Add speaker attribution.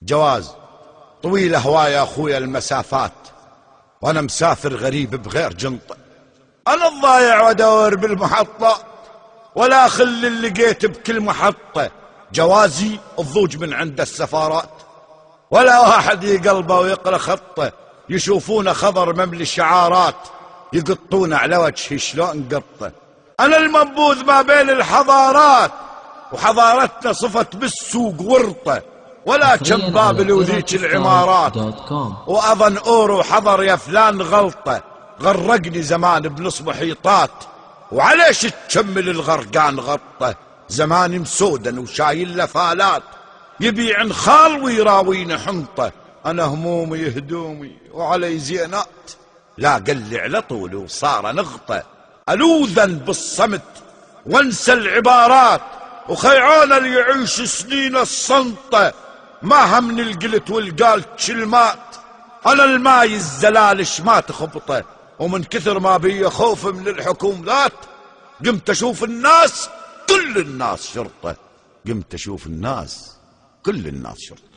Speaker 1: جواز طويل هواي يا أخويا المسافات، وأنا مسافر غريب بغير جنطة. أنا الضايع وأدور بالمحطة، ولا خل اللي لقيت بكل محطة. جوازي الضوج من عند السفارات، ولا واحد يقلبه ويقرأ خطه. يشوفونه خضر مملي شعارات، يقطونه على وجهي شلون قطه. أنا المنبوذ ما بين الحضارات، وحضارتنا صفت بالسوق ورطة. ولا كم بابل وذيك العمارات، وأظن أورو حضر يا فلان غلطة. غرقني زمان بنص محيطات، وعليش تكمل الغرقان غطة. زماني مسودا وشايل لفالات، يبيع نخال ويراوينا حنطة. أنا همومي هدومي وعلي زينات، لا قلي على طولي وصار نغطة. ألوذا بالصمت وانسى العبارات، وخيعون اللي يعيش سنين الصنطة. ما همني القلت والقال كلمات، أنا الماي الزلالش ما تخبطه. ومن كثر ما بي خوف من الحكومات، قمت أشوف الناس كل الناس شرطة. قمت أشوف الناس كل الناس شرطة.